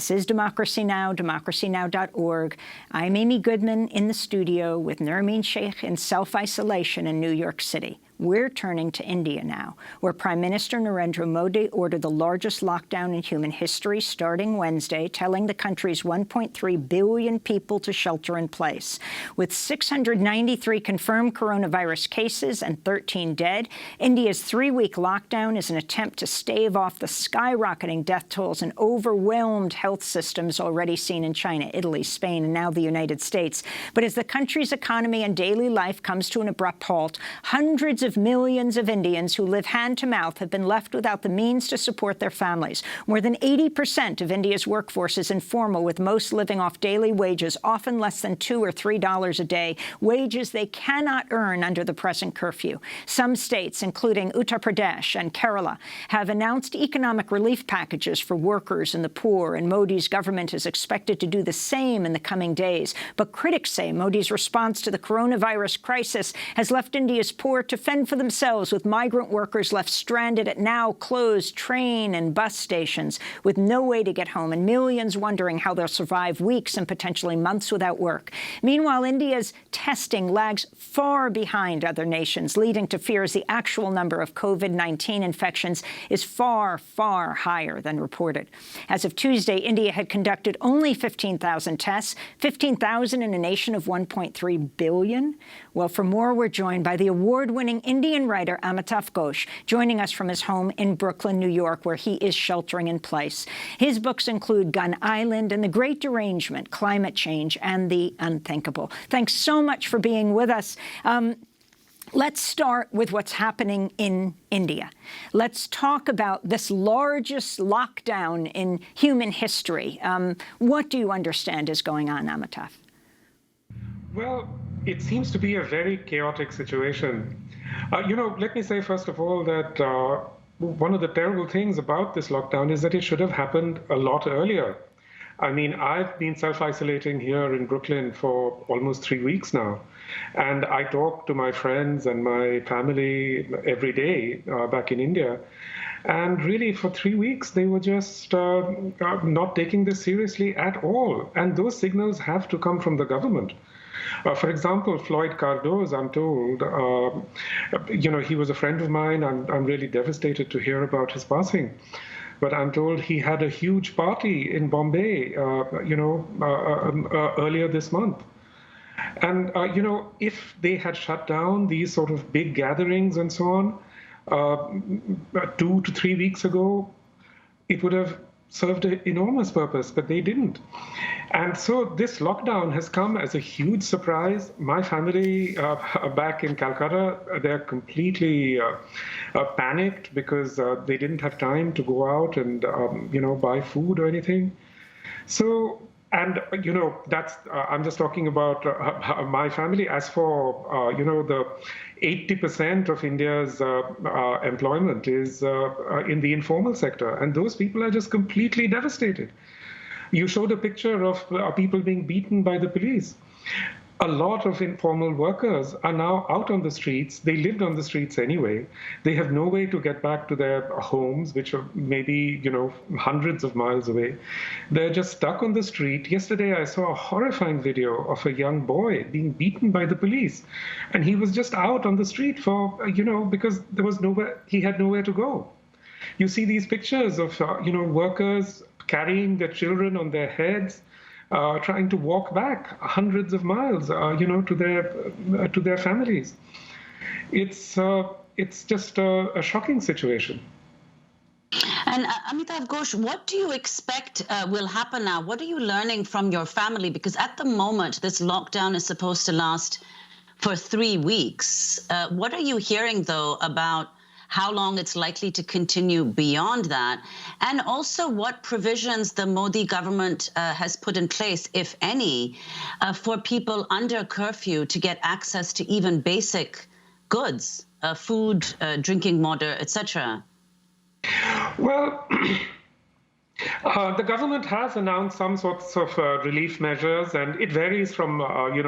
This is Democracy Now!, democracynow.org. I'm Amy Goodman in the studio with Nermeen Sheikh in self-isolation in New York City. We're turning to India now, where Prime Minister Narendra Modi ordered the largest lockdown in human history starting Wednesday, telling the country's 1.3 billion people to shelter in place. With 693 confirmed coronavirus cases and 13 dead, India's three-week lockdown is an attempt to stave off the skyrocketing death tolls and overwhelmed health systems already seen in China, Italy, Spain, and now the United States. But as the country's economy and daily life comes to an abrupt halt, hundreds of millions of Indians who live hand-to-mouth have been left without the means to support their families. More than 80% of India's workforce is informal, with most living off daily wages, often less than $2 or $3 a day, wages they cannot earn under the present curfew. Some states, including Uttar Pradesh and Kerala, have announced economic relief packages for workers and the poor, and Modi's government is expected to do the same in the coming days. But critics say Modi's response to the coronavirus crisis has left India's poor to fend for themselves, with migrant workers left stranded at now closed train and bus stations with no way to get home, and millions wondering how they'll survive weeks and potentially months without work. Meanwhile, India's testing lags far behind other nations, leading to fears the actual number of COVID-19 infections is far, far higher than reported. As of Tuesday, India had conducted only 15,000 tests, 15,000 in a nation of 1.3 billion. Well, for more, we're joined by the award-winning Indian writer Amitav Ghosh, joining us from his home in Brooklyn, New York, where he is sheltering in place. His books include Gun Island and The Great Derangement, Climate Change, and The Unthinkable. Thanks so much for being with us. Let's start with what's happening in India. Let's talk about this largest lockdown in human history. What do you understand is going on, Amitav? Well, it seems to be a very chaotic situation. Let me say, first of all, that one of the terrible things about this lockdown is that it should have happened a lot earlier. I mean, I've been self-isolating here in Brooklyn for almost 3 weeks now. And I talk to my friends and my family every day back in India. And really, for 3 weeks, they were just not taking this seriously at all. And those signals have to come from the government. For example, Floyd Cardoz, I'm told, he was a friend of mine. I'm really devastated to hear about his passing. But I'm told he had a huge party in Bombay, earlier this month. And, if they had shut down these sort of big gatherings and so on 2 to 3 weeks ago, it would have served an enormous purpose, but they didn't. And so this lockdown has come as a huge surprise. My family back in Calcutta, they're completely panicked because they didn't have time to go out and, buy food or anything. So, and, that's, I'm just talking about my family. As for, the 80% of India's employment is in the informal sector, and those people are just completely devastated. You showed a picture of people being beaten by the police. A lot of informal workers are now out on the streets. They lived on the streets anyway. They have no way to get back to their homes, which are maybe, hundreds of miles away. They're just stuck on the street. Yesterday, I saw a horrifying video of a young boy being beaten by the police. And he was just out on the street for, because there was nowhere, he had nowhere to go. You see these pictures of, workers carrying their children on their heads, trying to walk back hundreds of miles, to their families. It's just a shocking situation. And Amitav Ghosh, what do you expect will happen now? What are you learning from your family? Because at the moment, this lockdown is supposed to last for 3 weeks. What are you hearing, though, about how long it's likely to continue beyond that, and also what provisions the Modi government has put in place, if any, for people under curfew to get access to even basic goods, food, drinking water, etc.? Well, the government has announced some sorts of relief measures, and it varies from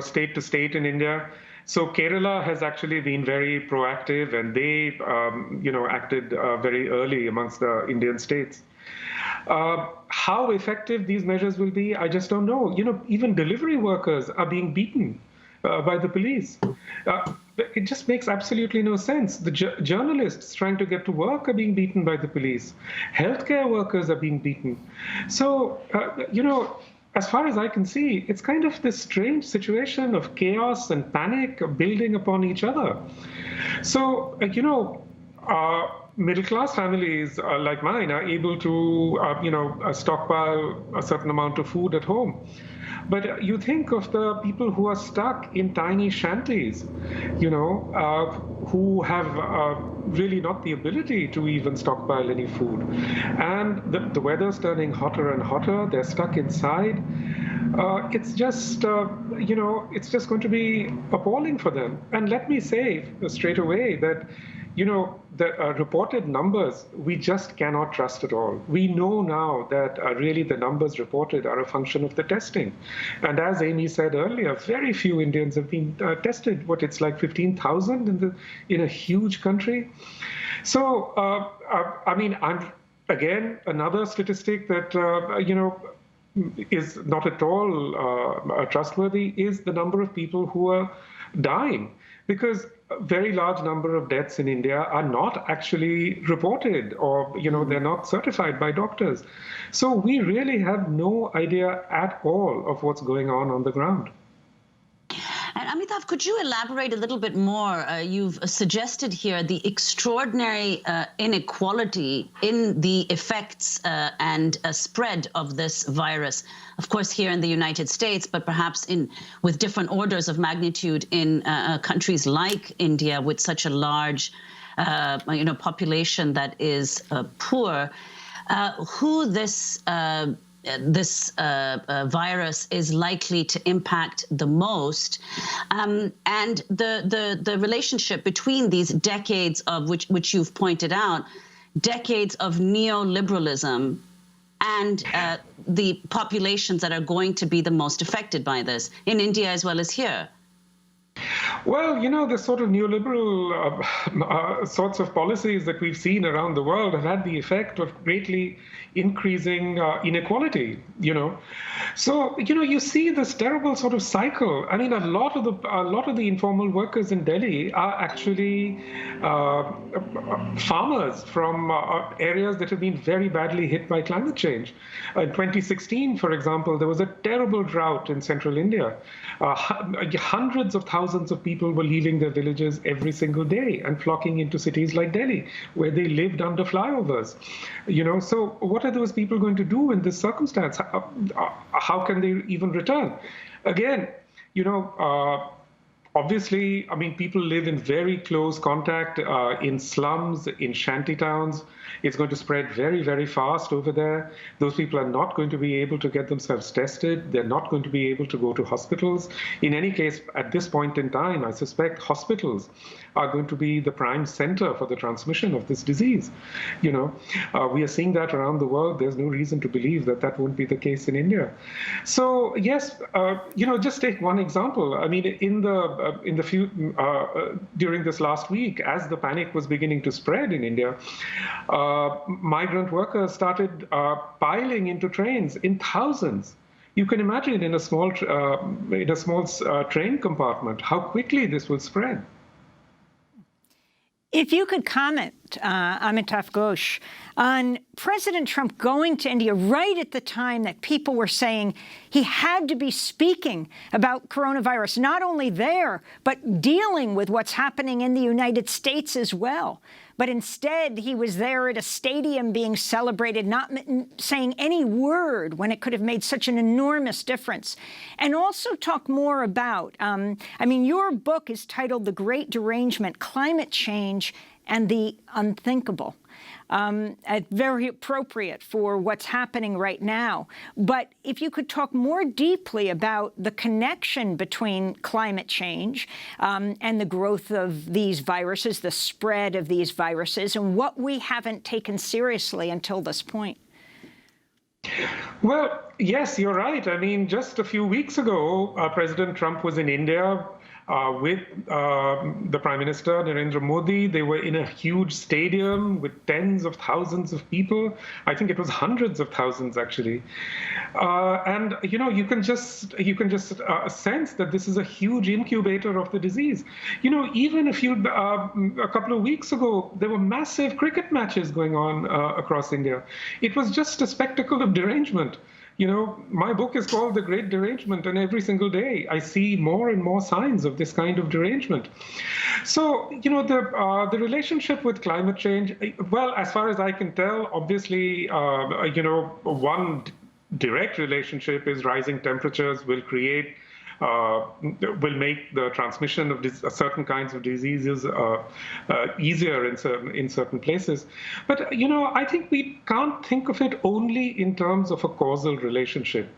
state to state in India. So Kerala has actually been very proactive, and they, acted very early amongst the Indian states. How effective these measures will be, I just don't know. Even delivery workers are being beaten by the police. It just makes absolutely no sense. The journalists trying to get to work are being beaten by the police. Healthcare workers are being beaten. So, as far as I can see, it's kind of this strange situation of chaos and panic building upon each other. So, middle-class families like mine are able to, stockpile a certain amount of food at home. But you think of the people who are stuck in tiny shanties, who have really not the ability to even stockpile any food. And the weather's turning hotter and hotter. They're stuck inside. It's just, it's just going to be appalling for them. And let me say straight away that, the reported numbers, we just cannot trust at all. We know now that really the numbers reported are a function of the testing. And as Amy said earlier, very few Indians have been tested. It's like 15,000 in a huge country. So, again, another statistic that, is not at all trustworthy is the number of people who are dying, because a very large number of deaths in India are not actually reported, or they're not certified by doctors. So we really have no idea at all of what's going on the ground. And Amitav, could you elaborate a little bit more? You've suggested here the extraordinary inequality in the effects and spread of this virus. Of course, here in the United States, but perhaps with different orders of magnitude in countries like India, with such a large, population that is poor. Who this virus is likely to impact the most, and the relationship between these decades of which you've pointed out, decades of neoliberalism, and the populations that are going to be the most affected by this in India as well as here. Well, the sort of neoliberal sorts of policies that we've seen around the world have had the effect of greatly increasing inequality, So, you see this terrible sort of cycle. I mean, a lot of the informal workers in Delhi are actually farmers from areas that have been very badly hit by climate change. In 2016, for example, there was a terrible drought in central India. Hundreds of thousands of people were leaving their villages every single day and flocking into cities like Delhi, where they lived under flyovers. So what are those people going to do in this circumstance? How can they even return? Again, obviously, people live in very close contact in slums, in shanty towns. It's going to spread very, very fast over there. Those people are not going to be able to get themselves tested. They're not going to be able to go to hospitals. In any case, at this point in time, I suspect hospitals are going to be the prime center for the transmission of this disease. We are seeing that around the world. There's no reason to believe that won't be the case in India. So yes, just take one example. I mean, during this last week, as the panic was beginning to spread in India, migrant workers started piling into trains in thousands. You can imagine in a small train compartment how quickly this will spread. If you could comment, Amitav Ghosh, on President Trump going to India right at the time that people were saying he had to be speaking about coronavirus, not only there, but dealing with what's happening in the United States as well. But instead, he was there at a stadium being celebrated, not saying any word when it could have made such an enormous difference. And also talk more about, your book is titled The Great Derangement, Climate Change and the Unthinkable. Very appropriate for what's happening right now. But if you could talk more deeply about the connection between climate change and the growth of these viruses, the spread of these viruses, and what we haven't taken seriously until this point. Well, yes, you're right. I mean, just a few weeks ago, President Trump was in India with the Prime Minister, Narendra Modi. They were in a huge stadium with tens of thousands of people. I think it was hundreds of thousands, actually. And you can just sense that this is a huge incubator of the disease. Even a couple of weeks ago, there were massive cricket matches going on across India. It was just a spectacle of derangement. My book is called The Great Derangement, and every single day I see more and more signs of this kind of derangement. So, the relationship with climate change, well, as far as I can tell, obviously, one direct relationship is rising temperatures will make the transmission of certain kinds of diseases easier in certain places. But, I think we can't think of it only in terms of a causal relationship.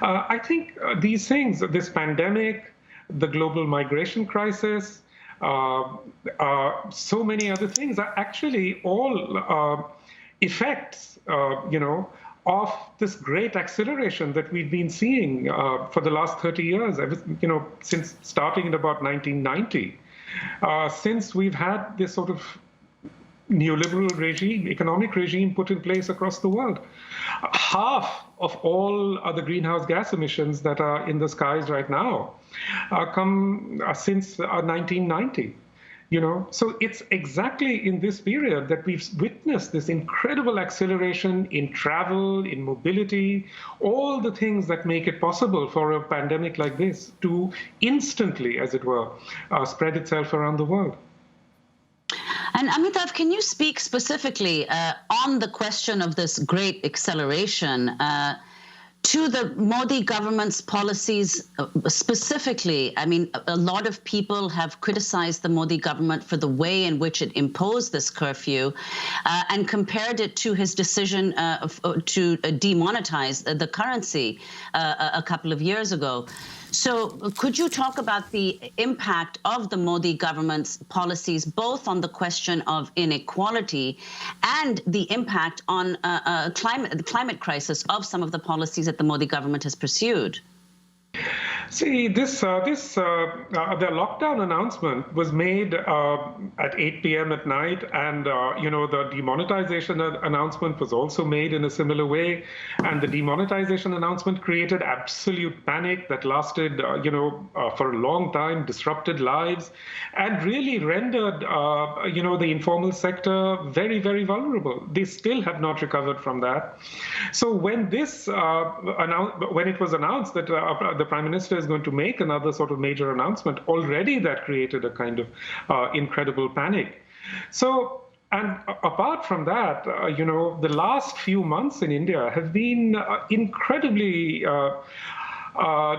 I think these things, this pandemic, the global migration crisis, so many other things are actually all effects, of this great acceleration that we've been seeing for the last 30 years, since starting in about 1990, since we've had this sort of neoliberal regime, economic regime put in place across the world. Half of all the greenhouse gas emissions that are in the skies right now come since 1990. So it's exactly in this period that we've witnessed this incredible acceleration in travel, in mobility, all the things that make it possible for a pandemic like this to instantly, as it were, spread itself around the world. And Amitav, can you speak specifically on the question of this great acceleration to the Modi government's policies specifically? I mean, a lot of people have criticized the Modi government for the way in which it imposed this curfew and compared it to his decision to demonetize the currency a couple of years ago. So could you talk about the impact of the Modi government's policies, both on the question of inequality and the impact on the climate crisis of some of the policies that the Modi government has pursued? See, the lockdown announcement was made at 8 p.m. at night, and the demonetization announcement was also made in a similar way. And the demonetization announcement created absolute panic that lasted, for a long time, disrupted lives, and really rendered, the informal sector very, very vulnerable. They still have not recovered from that. So when when it was announced that the Prime Minister is going to make another sort of major announcement, already that created a kind of incredible panic. So, and apart from that, the last few months in India have been incredibly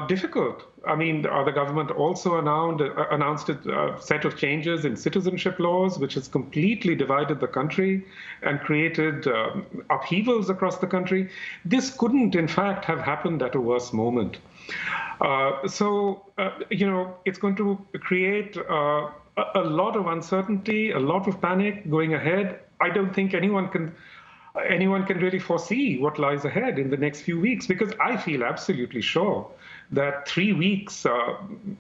difficult. I mean, the government also announced a set of changes in citizenship laws, which has completely divided the country and created upheavals across the country. This couldn't, in fact, have happened at a worse moment. It's going to create a lot of uncertainty, a lot of panic going ahead. I don't think anyone can really foresee what lies ahead in the next few weeks, because I feel absolutely sure that 3 weeks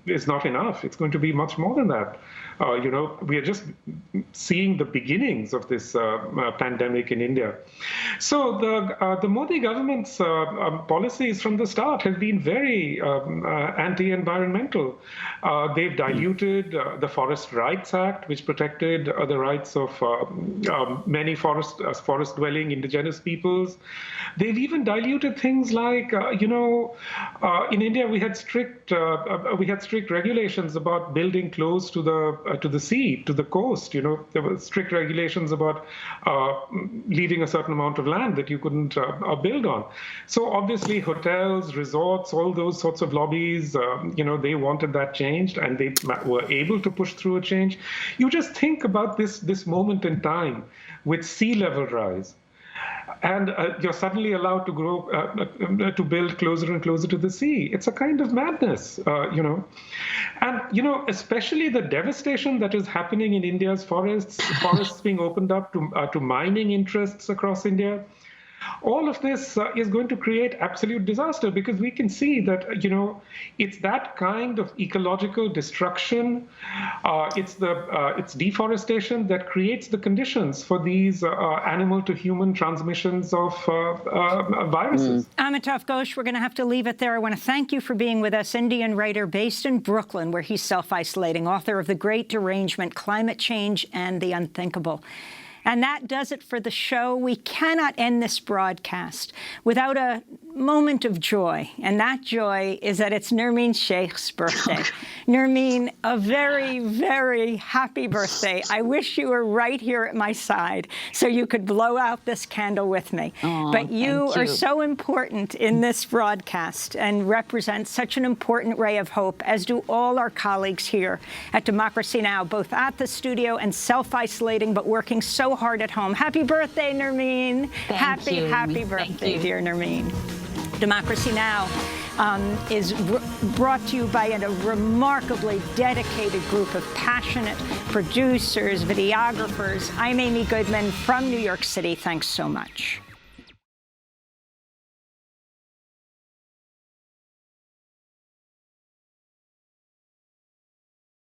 is not enough. It's going to be much more than that. We are just seeing the beginnings of this pandemic in India. So the Modi government's policies from the start have been very anti-environmental. They've diluted the Forest Rights Act, which protected the rights of many forest-dwelling indigenous peoples. They've even diluted things like, in India we had strict regulations about building close to the sea, to the coast. There were strict regulations about leaving a certain amount of land that you couldn't build on. So obviously hotels, resorts, all those sorts of lobbies, they wanted that changed, and they were able to push through a change. You just think about this moment in time with sea level rise. And you're suddenly allowed to to build closer and closer to the sea. It's a kind of madness, And, especially the devastation that is happening in India's forests being opened up to mining interests across India. all of this is going to create absolute disaster, because we can see that, it's that kind of ecological destruction, it's deforestation that creates the conditions for these animal to human transmissions of viruses. Amitav Ghosh, we're going to have to leave it there. I want to thank you for being with us. Indian writer based in Brooklyn, where he's self-isolating, author of The Great Derangement, Climate Change and the Unthinkable. And that does it for the show. We cannot end this broadcast without a moment of joy, and that joy is that it's Nermeen Sheikh's birthday. Nermeen, a very, very happy birthday. I wish you were right here at my side so you could blow out this candle with me. But you are so important in this broadcast and represent such an important ray of hope, as do all our colleagues here at Democracy Now!, both at the studio and self-isolating, but working so hard at home. Happy birthday, Nermeen. Happy birthday, dear Nermeen. Democracy Now! Is brought to you by a remarkably dedicated group of passionate producers, videographers. I'm Amy Goodman from New York City. Thanks so much.